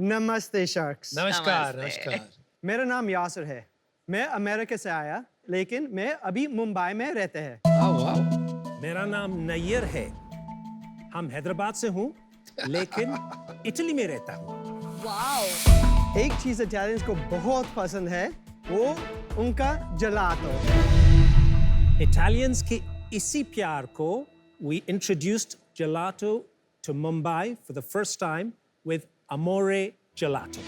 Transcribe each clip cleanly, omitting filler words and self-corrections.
नमस्ते शार्क्स। नमस्कार नमस्ते। नमस्कार। मेरा नाम यासर है। मैं अमेरिका से आया, लेकिन मैं अभी मुंबई में रहते हैं। वाह। मेरा नाम नैयर है। हम हैदराबाद से हूँ, लेकिन इटली में रहता हूँ। वाओ। एक चीज इटालियंस को बहुत पसंद है, वो उनका जलातो। Italians के इसी प्यार को we introduced gelato to Mumbai for the first time with Amore Gelato.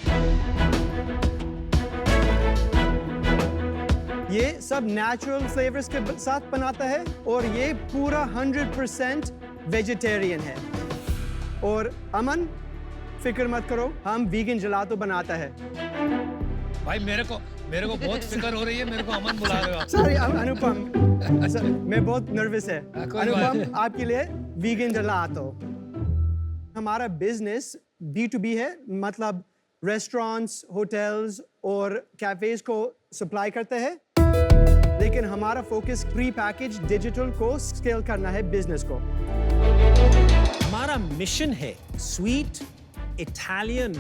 ये सब नेचुरल फ्लेवर्स के साथ बनाता है और ये पूरा 100% वेजिटेरियन है। और अमन, फिक्र मत करो, हम वीगन जलातो बनाता है। भाई मेरे को बहुत फिक्र हो रही है। मेरे को अमन बुला रहे हो आप। सॉरी अनुपम, मैं बहुत नर्वस है। कोई बात अनुपम, आपके लिए वीगन जलातो। हमारा बिजनेस B2B है, मतलब रेस्टोरेंट्स, होटल्स और कैफेज को सप्लाई करते हैं, लेकिन हमारा फोकस प्री पैकेज डिजिटल को स्केल करना है बिजनेस को। हमारा मिशन है स्वीट इटालियन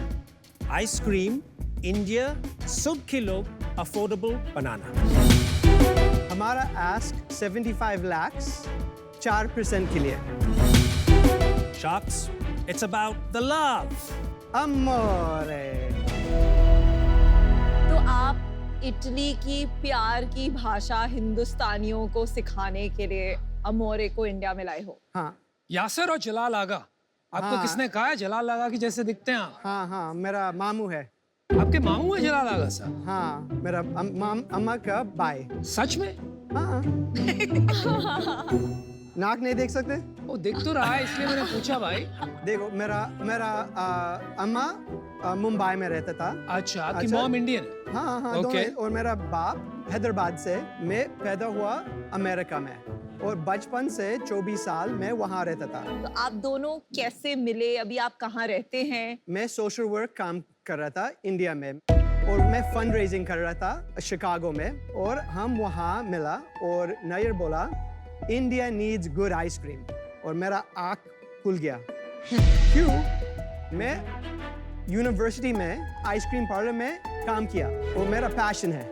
आइसक्रीम इंडिया सबके लोग अफोर्डेबल बनाना। हमारा आस्क 75 lakhs 4% के लिए। Sharks, it's about the love. अमोरे। तो आप इटली की प्यार की भाषा हिंदुस्तानियों को सिखाने के लिए अमोरे को इंडिया में लाए हो। हाँ यासर और जलाल आगा, आपको हाँ। किसने कहा है जलाल आगा की जैसे दिखते हैं आप? हाँ, मेरा मामू है। आपके मामू है जलाल आगा साहब? हाँ, मेरा अम्मा का भाई। सच में? हाँ। नाक नहीं देख सकते? वो दिख तो रहा है, इसलिए मैंने पूछा भाई। देखो, मेरा अम्मा मुंबई में रहता था। अच्छा, आपकी अच्छा। मॉम इंडियन है? हाँ, Okay. दोनों। और मेरा बाप हैदराबाद से। मैं पैदा हुआ अमेरिका में और बचपन से 24 साल मैं वहाँ रहता था। तो आप दोनों कैसे मिले? अभी आप कहाँ रहते हैं? मैं सोशल वर्क काम कर रहा था इंडिया में और मैं फंड रेजिंग कर रहा था शिकागो में, और हम वहाँ मिला और नैयर बोला इंडिया नीड्स गुड आइसक्रीम, और मेरा आँख खुल गया। क्यों? मैं यूनिवर्सिटी में आइसक्रीम पार्लर में काम किया और मेरा पैशन है।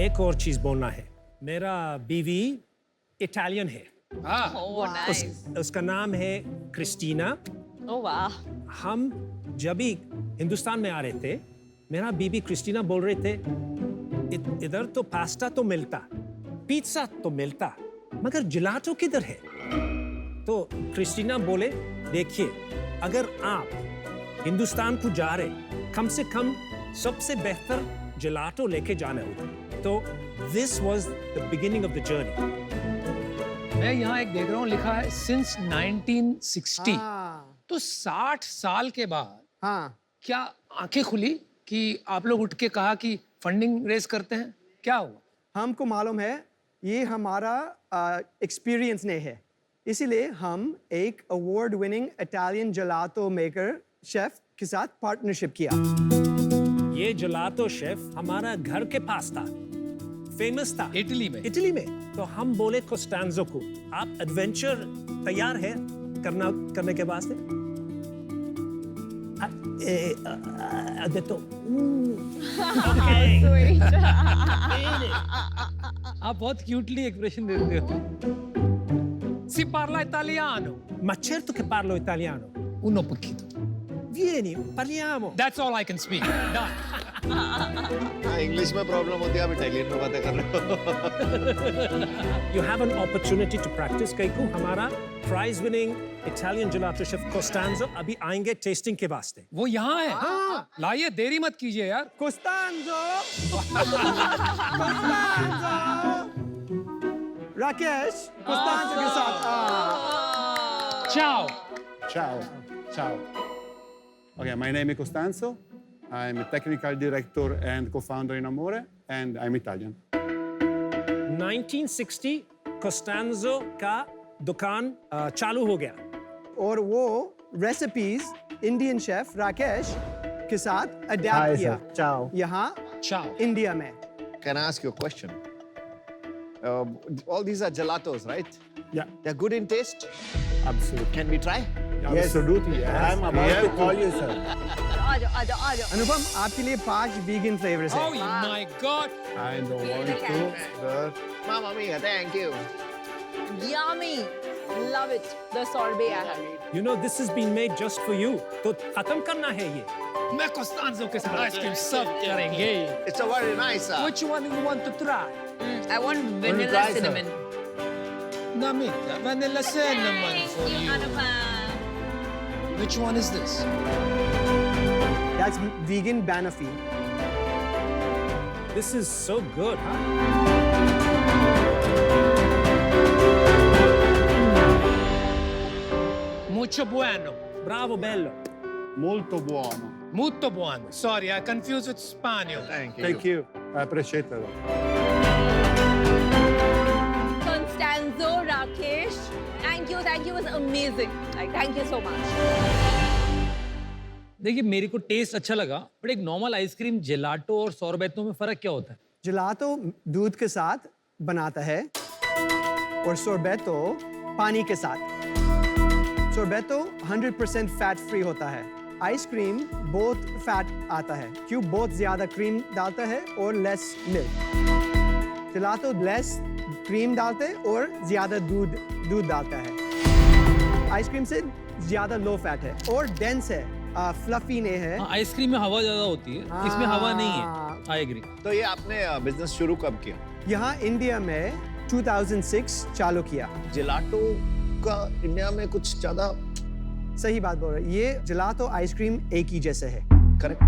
एक और चीज बोलना है, मेरा बीवी इटालियन है। हाँ। Oh nice. उसका नाम है क्रिस्टीना। ओह वाह। हम जब भी हिंदुस्तान में आ रहे थे, मेरा बीबी क्रिस्टीना बोल रहे थे इधर तो पास्ता तो मिलता, पिज्जा तो मिलता, मगर जिलाटो किधर है? तो क्रिस्टीना बोले देखिए, अगर आप हिंदुस्तान को जा रहे, कम से कम सबसे बेहतर जिलाटो लेके जाना होगा। तो this was the beginning of the journey. मैं यहाँ एक देख रहा हूँ, लिखा है सिंस 1960। हाँ, तो 60 साल के बाद हाँ। क्या आंखें खुली कि आप लोग उठ के कहा कि फंडिंग रेज करते हैं? क्या हुआ? हमको मालूम है ये हमारा एक्सपीरियंस नहीं है, इसीलिए हम एक award winning Italian gelato maker chef के साथ पार्टनरशिप किया। ये जलातो शेफ हमारा घर के पास था, फेमस था इटली में? इटली में। तो हम बोले कोस्टांजो को, आप एडवेंचर तैयार है करने के वास्ते? ha detto आप बहुत क्यूटली एक्सप्रेशन देते हो। Si parla italiano? ma certo che parlo italiano. Uno pochino. Vieni, parliamo. That's all I can speak. Done. English में प्रॉब्लम होती है, आप इटालियन में बातें कर रहे हो। You have an opportunity to practice. Kaiku, हमारा prize winning Italian gelato chef Costanzo अभी आएंगे टेस्टिंग के वास्ते। वो यहाँ है? हाँ। लाइए, देरी मत कीजिए यार। कोस्टांजो! कोस्टांजो! राकेश, कोस्टांजो के साथ। Ciao. Ciao. Ciao. Okay, my name is Costanzo. I'm a technical director and co-founder in Amore, and I'm Italian. 1960 Costanzo का दुकान चालू हो गया। और वो रेसिपीज इंडियन शेफ राकेश के साथ Hi, अडेप्ट किया sir. Ciao. यहाँ Ciao. इंडिया में। Can I ask you a question? All these are gelatos, right? Yeah, They're good in taste. absolutely. Can we try? Absolutely. Yes. I'm about to call you, sir. आ जाओ आ जाओ आ जाओ अनुपम आपके लिए 5 vegan flavours Oh हैं my God! I don't want to, but Mamma mia, thank you. yummy love it the sorbet I have You know, this has been made just for you. तो खत्म करना है ये. मैं कोस्तांजो के साथ आइसक्रीम सर्व करेंगे. It's a very nice. Which one you want to try? I want vanilla try, sir? cinnamon Namita, vanilla cinnamon for Thank you you. Anupam Which one is this? That's vegan banoffee. This is so good, huh? Mucho bueno. Bravo, bello. molto buono. Molto buono. Sorry, I confused with Spanish. Thank you. Thank you. I appreciate it. Constanzo Rakesh thank you it was amazing like thank you so much देखिए मेरे को test अच्छा लगा but एक normal ice cream gelato और सोरबेतो में फर्क क्या होता है? जिलातो दूध के साथ बनाता है और सोरबेतो पानी के साथ। सोरबेतो 100% फैट फ्री होता है। आइसक्रीम बहुत फैट आता है क्यों बहुत ज्यादा क्रीम डालता है और लेस मिल्क। जिलातो लेस क्रीम डालते हैं और ज्यादा दूध डालता है। आइसक्रीम से ज्यादा लो फैट है और डेंस है, फ्लफी नहीं है। आइसक्रीम में हवा ज्यादा होती है, इसमें हवा नहीं है। I agree. तो ये आपने बिजनेस शुरू कब किया? यहाँ इंडिया में 2006 चालू किया। जिलाटो का इंडिया में कुछ ज्यादा सही बात बोल रहे, ये जिलातो आइसक्रीम एक ही जैसे है। करेक्ट।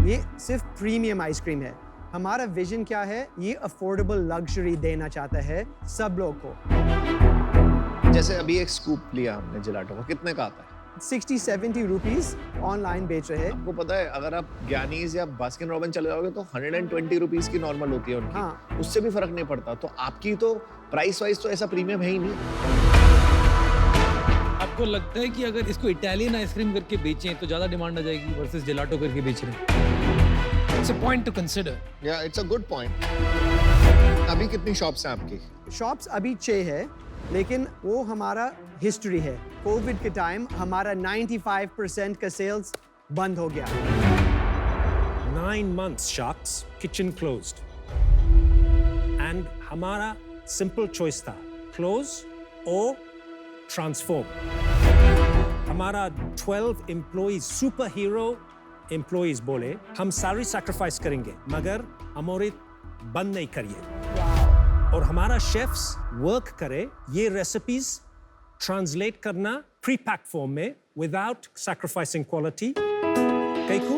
ये सिर्फ प्रीमियम आइसक्रीम है। हमारा विजन क्या है? ये अफोर्डेबल लग्जरी देना चाहता है सब लोग को। जैसे अभी एक स्कूप लिया हमने जिलाटो का, कितने का आता है? 60-70 रुपीस ऑनलाइन बेच रहे हैं। आपको पता है अगर आप ज्ञानीज या बास्किन रॉबिन चले जाओगे तो 120 रुपीस की नॉर्मल होती है उनकी। हाँ। उससे भी फर्क नहीं पड़ता। तो आपकी तो प्राइस वाइज तो ऐसा प्रीमियम है ही नहीं। आपको लगता है कि अगर इसको इटालियन आइसक्रीम करके बेचें तो ज्यादा डिमांड आ जाएगी वर्सेस जिलाटो करके बेच रहे हैं? It's a point two consider. या इट्स अ गुड पॉइंट। अभी कितनी शॉप्स हैं आपकी? शॉप्स अभी 6 है, लेकिन वो हमारा हिस्ट्री है। कोविड के टाइम हमारा 95% का सेल्स बंद हो गया। 9 months, sharks, kitchen closed. And हमारा simple choice था, close or transform. हमारा 12 employees, superhero employees बोले, हम सारी sacrifice करेंगे, मगर हमारे बंद नहीं करिए। और हमारा शेफ्स वर्क करे ये रेसिपीज ट्रांसलेट करना प्री पैक फॉर्म में विदाउट सैक्रिफाइसिंग क्वालिटी। कैकू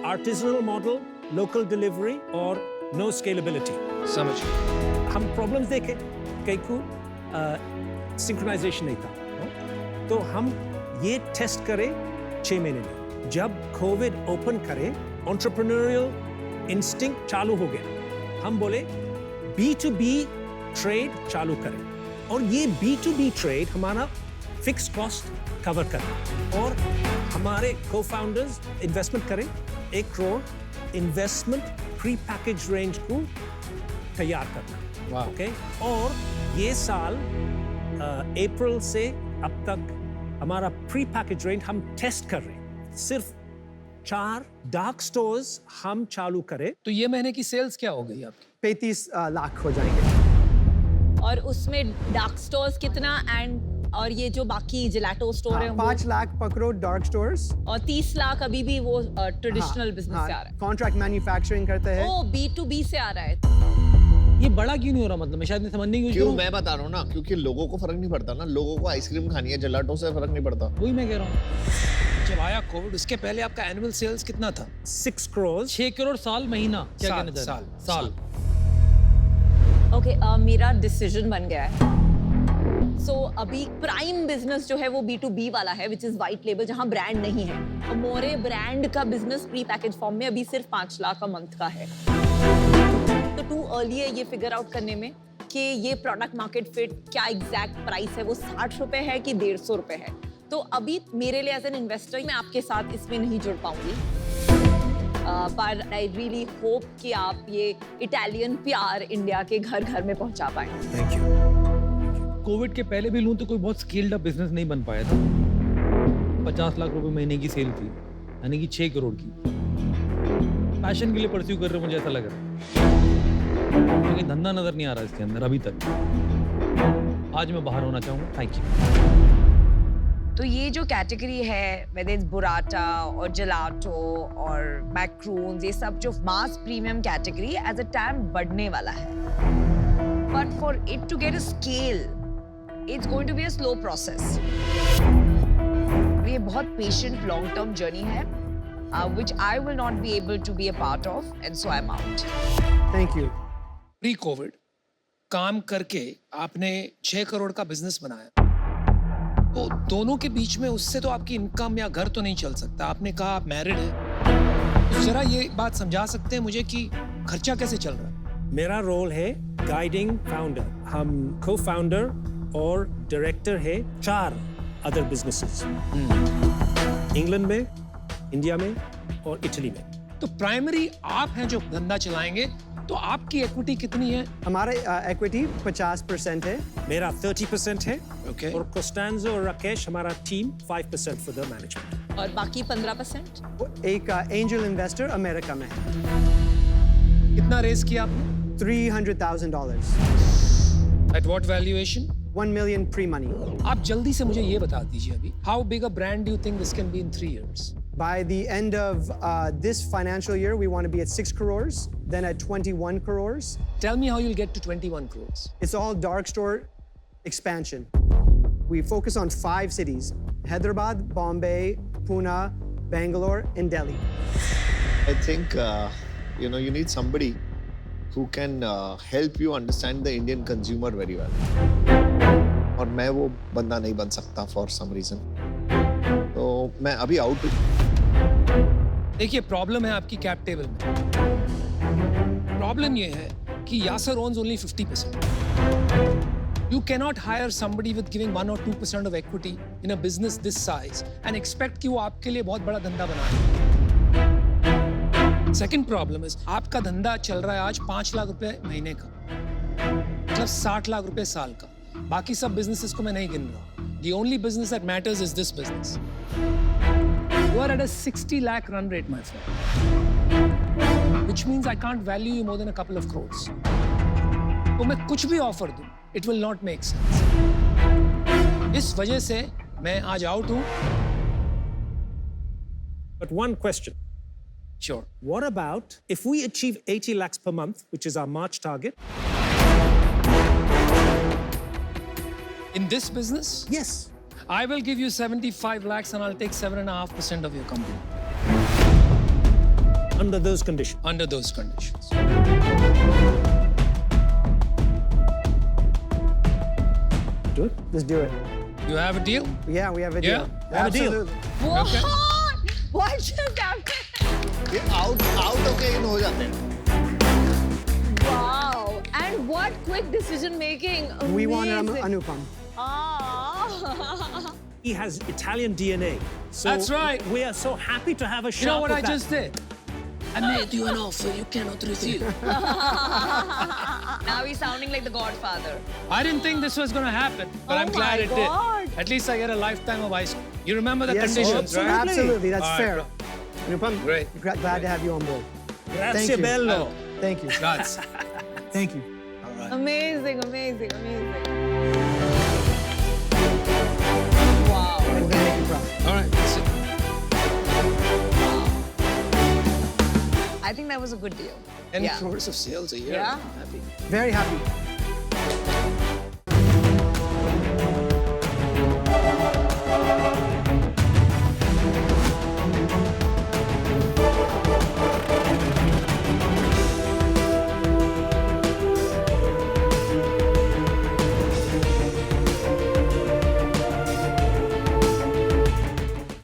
आर्टिसनल मॉडल, लोकल डिलीवरी और नो स्केलेबिलिटी। समझ। हम प्रॉब्लम्स देखे, कैकू सिंक्रोनाइजेशन नहीं था, तो हम ये टेस्ट करे 6 महीने में। जब कोविड ओपन करे, एंटरप्रेन्योरियल इंस्टिंक्ट चालू हो गया। हम बोले B2B ट्रेड चालू करें और ये B2B ट्रेड हमारा फिक्स कॉस्ट कवर करें और हमारे को-फाउंडर्स इन्वेस्टमेंट करें 1 crore investment pre package range को तैयार करना। ओके, और ये साल अप्रैल से अब तक हमारा प्री पैकेज रेंज हम टेस्ट कर रहे हैं। सिर्फ 4 डार्क स्टोर्स हम चालू करें। तो ये महीने की सेल्स क्या हो गई आपकी? 35 लाख हो जाएंगे। और उसमें डार्क स्टोर्स कितना एंड और ये जो बाकी जिलाटो स्टोर है वो 5 लाख पकड़ो डार्क स्टोर्स और 30 लाख अभी भी वो ट्रेडिशनल बिजनेस से आ रहा है। कॉन्ट्रैक्ट मैन्युफैक्चरिंग करते हैं। ओ B2B से आ रहा है। ये बड़ा क्यों नहीं हो रहा? मतलब मैं शायद नहीं समझने की कोशिश क्यों? करूं। मैं बता रहा हूँ ना, क्योंकि लोगों को फर्क नहीं पड़ता ना। लोगों को आइसक्रीम खानी है, जिलाटो से फर्क नहीं पड़ता। वही मैं कह रहा हूँ। जब आया कोविड उसके पहले आपका एनुअल सेल्स कितना था? 6 करोड़ 6 करोड़ साल महीना क्या साल, कहना चाह रहे हैं? साल। ओके, मेरा डिसीजन बन गया है। सो अभी प्राइम बिजनेस जो है वो B2B वाला है, विच इज वाइट लेबल, जहां ब्रांड नहीं है। अमोरे ब्रांड का बिजनेस प्री पैकेज फॉर्म में अभी सिर्फ 5 लाख का मंथ का है। तो टू अर्ली है ये फिगर आउट करने में कि ये प्रोडक्ट मार्केट फिट क्या एग्जैक्ट प्राइस है, वो 60 रुपए है कि 150 रुपए है। तो अभी मेरे लिए एज एन इन्वेस्टर मैं आपके साथ इसमें नहीं जुड़ पाऊंगी, पर आई रियली होप कि आप ये इटालियन प्यार इंडिया के घर घर में पहुंचा पाएं। Thank you. कोविड के पहले भी लूं तो कोई बहुत स्केल्ड अप बिजनेस नहीं बन पाया था। 50 लाख रुपए महीने की सेल थी, यानी कि 6 करोड़ की। पैशन के लिए परस्यू कर रहे हो, मुझे ऐसा लग रहा है, क्योंकि धंधा नजर नहीं आ रहा इसके अंदर अभी तक। आज मैं बाहर होना चाहूंगा। Thank you. तो ये जो कैटेगरी है, whether it's बुराटा और जलाटो और मैक्रून्स, ये सब जो mass premium category as a time बढ़ने वाला है, but for it to get a scale it's going to be a slow process. ये बहुत पेशेंट लॉन्ग टर्म जर्नी है, which I will not be able to be a part of, and so I'm out. Thank you. Pre Covid काम करके आपने 6 करोड़ का business बनाया, तो दोनों के बीच में उससे तो आपकी इनकम या घर तो नहीं चल सकता। आपने कहा आप मैरिड हैं, तो जरा ये बात समझा सकते हैं मुझे कि खर्चा कैसे चल रहा है? मेरा रोल है गाइडिंग फाउंडर। हम को फाउंडर और डायरेक्टर है 4 अदर बिजनेसेस, इंग्लैंड में, इंडिया में और इटली में। तो प्राइमरी आप हैं जो धंधा चलाएंगे, तो आपकी इक्विटी कितनी है? हमारे इक्विटी 50% है। मेरा 30% है। Okay. और कोस्टेंजो और राकेश हमारा टीम 5% फॉर द मैनेजमेंट। और बाकी 15%? एक एंजल इन्वेस्टर अमेरिका में है। कितना रेज किया आपने? $300,000, at what valuation? 1 million pre-money. आप जल्दी से मुझे ये बता दीजिए अभी, how big a brand do you think this can be in 3 years? By the end of this financial year, we want to be at 6 crores, then at 21 crores. Tell me how you'll get to 21 crores. It's all dark store expansion. We focus on 5 cities: Hyderabad, Bombay, Pune, Bangalore, and Delhi. I think you need somebody who can help you understand the Indian consumer very well. और मैं वो बंदा नहीं बन सकता for some reason. तो मैं अभी आउट हूँ। देखिए, प्रॉब्लम है आपकी कैप टेबल में। प्रॉब्लम ये है कि यासर owns only 50%. You cannot hire somebody with giving 1 or 2% of equity in a business this size and expect कि वो आपके लिए बहुत बड़ा धंधा बनाए। Second problem is आपका धंधा चल रहा है आज 5 लाख रुपए महीने का, मतलब 60 लाख रुपए साल का। बाकी सब businesses को मैं नहीं गिन रहा। The only business that matters is this business. You are at a 60 lakh run rate, my friend. Which means I can't value you more than a couple of crores. तो मैं कुछ भी ऑफर दूं, it will not make sense. इस वजह से मैं आज आउट हूं। But one question. Sure. What about if we achieve 80 lakhs per month, which is our March target? In this business, Yes. I will give you 75 lakhs and I'll take 7.5% of your company Under those conditions. under those conditions. Do it. Let's do it. You have a deal? Yeah, we have a Yeah? deal. We have a deal. Absolutely. What? What just happened? ये out होके इन हो जाते हैं। Wow! And what quick decision making! We want Amazing. Anupam. Ah. He has Italian DNA. So That's right. We are so happy to have a shot. You know what of I that. just did? I made you an offer you cannot refuse. Now he's sounding like the Godfather. I didn't think this was going to happen, but Oh I'm glad my it God. did. At least I get a lifetime of ice cream. You remember the Yes, conditions, right? Absolutely, that's All right, fair. Anupam, Great. glad to have you on board. Grazie Thank you. bello. Thank you. Guys. Thank you. Amazing, amazing, amazing. Wow. I'm gonna make you proud. All right, sit. I think that was a good deal. 10 Yeah. crores of sales a year. Yeah. I'm happy. Very happy.